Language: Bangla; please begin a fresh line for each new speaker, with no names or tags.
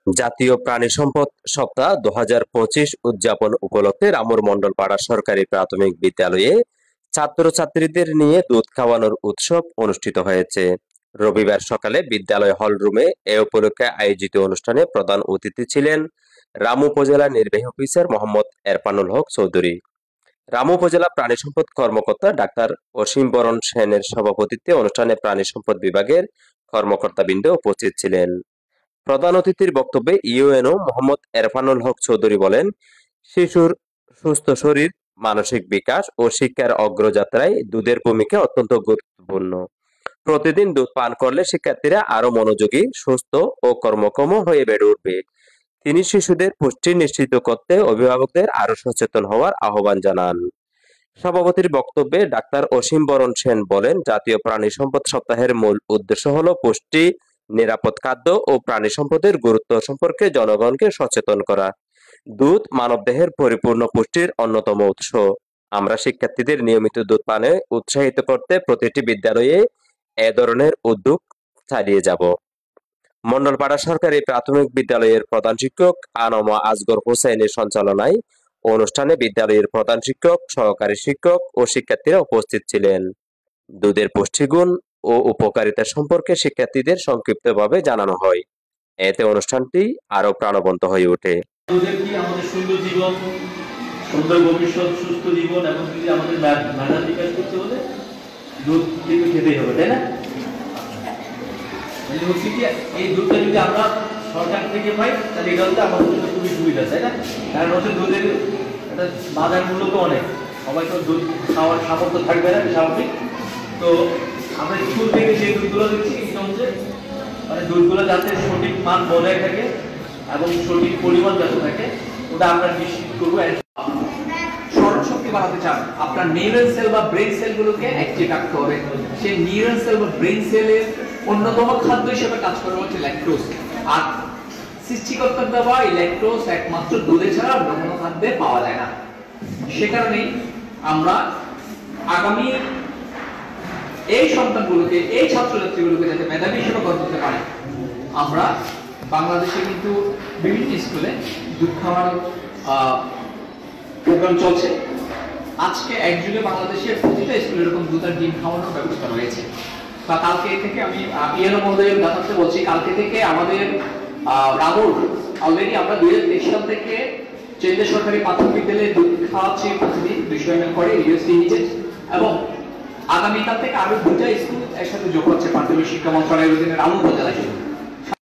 জাতীয় প্রাণী সম্পদ সপ্তাহ 2025 উদযাপন উপলক্ষে রামুর মণ্ডল পাড়া সরকারি প্রাথমিক বিদ্যালয়ে ছাত্রছাত্রীদের নিয়ে দুধ খাওয়ানোর উৎসব অনুষ্ঠিত হয়েছে। রবিবার সকালে বিদ্যালয় হল রুমে এ উপলক্ষে আয়োজিত অনুষ্ঠানে প্রধান অতিথি ছিলেন রামু উপজেলা নির্বাহী অফিসার মোহাম্মদ এরফানুল হক চৌধুরী। রামু উপজেলা প্রাণী সম্পদ কর্মকর্তা ডাক্তার অসীম বরণ সেনের সভাপতিত্বে অনুষ্ঠানে প্রাণী সম্পদ বিভাগের কর্মকর্তাবৃন্দ উপস্থিত ছিলেন। প্রধান অতিথির বক্তব্যে ইউএনও মোহাম্মদ এরফানুল হক চৌধুরী বলেন, শিশুর সুস্থ শরীর, মানসিক বিকাশ ও শিক্ষার অগ্রযাত্রায় দুধের ভূমিকা অত্যন্ত গুরুত্বপূর্ণ। প্রতিদিন দুধ পান করলে শিক্ষার্থীরা আরো মনোযোগী, সুস্থ ও কর্মক্ষম হয়ে বেড়ে উঠবে। তিনি শিশুদের পুষ্টি নিশ্চিত করতে অভিভাবকদের আরো সচেতন হওয়ার আহ্বান জানান। সভাপতির বক্তব্যে ডাক্তার অসীম বরণ সেন বলেন, জাতীয় প্রাণী সম্পদ সপ্তাহের মূল উদ্দেশ্য হলো পুষ্টি, নিরাপদ খাদ্য ও প্রাণী সম্পদের গুরুত্ব সম্পর্কে জনগণকে সচেতন করা। দুধ মানবদেহের পরিপূর্ণ পুষ্টির অন্যতম উৎস। আমরা শিক্ষার্থীদের নিয়মিত দুধ পানে উৎসাহিত করতে প্রতিটি বিদ্যালয়ে এ ধরনের উদ্যোগ চালিয়ে যাব। মণ্ডলপাড়া সরকারি প্রাথমিক বিদ্যালয়ের প্রধান শিক্ষক আনমা আসগর হোসেনের সঞ্চালনায় অনুষ্ঠানে বিদ্যালয়ের প্রধান শিক্ষক, সহকারী শিক্ষক ও শিক্ষার্থীরা উপস্থিত ছিলেন। দুধের পুষ্টিগুণ ও উপকারিতা সম্পর্কে শিক্ষার্থীদের সংক্ষিপ্তভাবে জানানো হয়। এতে অনুষ্ঠানটি আরো প্রাণবন্ত হয়ে ওঠে।
দুধের কি আমাদের সুন্দর জীবন, সুন্দর ভবিষ্যৎ, সুস্থ জীবন এবং যদি আমাদের মেধার বিকাশ করতে হলে দুধ কিন্তু খেতেই হবে, তাই না? এই দুধটা যদি আমরা সরকার থেকে পাই তাহলে এটা হচ্ছে আমাদের জন্য খুবই সুবিধা, তাই না? কারণ হচ্ছে দুধের একটা বাজার মূল্য তো অনেক, সবাই তো দুধ খাওয়ার সামর্থ্য থাকবে না, স্বাভাবিক। তো আমরা স্কুল থেকে যে দুধগুলো দিচ্ছি এটা হচ্ছে মানে দুধগুলো যাতে সঠিক মান বজায় থাকে এবং সঠিক পরিমাণ যাতে থাকে ওটা আমরা নিশ্চিত করবো।
স্মরণ শক্তি বাড়াতে চান, আপনার নিউরন সেল বা ব্রেন সেলগুলোকে অ্যাক্টিভ রাখতে হবে। সেই নিউরন সেল বা ব্রেন সেলের অন্যতম খাদ্য হিসেবে কাজ করে হচ্ছে ল্যাকটোজ। আর সৃষ্টিকর্তার দেওয়া এই ল্যাকটোজ একমাত্র দুধে ছাড়া অন্য কোনো খাদ্যে পাওয়া যায় না। সে কারণেই আমরা আগামী এই সন্তানগুলোকে, এই ছাত্রছাত্রীগুলোকে যাতে মেধাবী হিসেবে গড়ে তুলতে পারে, আমরা বাংলাদেশে কিন্তু বিভিন্ন স্কুলে দুধ খাওয়ার প্রোগ্রাম চলছে। আজকে 1 জুলাই বাংলাদেশের প্রতিটা স্কুলে এরকম দুধ আর ডিম খাওয়ানোর ব্যবস্থা রয়েছে। তা কালকে থেকে আমি ইয়েলো মহোদয়ের জানাতে বলছি, কালকে থেকে আমাদের রামুর অলরেডি আমরা 2023 সাল থেকে চেন্দ্র সরকারি প্রাথমিক বিদ্যালয়ে দুধ খাওয়াচ্ছি প্রতিদিন 200 ml করে ইউএসডি নিচে, এবং আগামীকাল থেকে আরো 2টা স্কুল একসাথে যোগ হচ্ছে প্রাথমিক শিক্ষা মন্ত্রণালয়ের অধীনে রামুর উপজেলায়।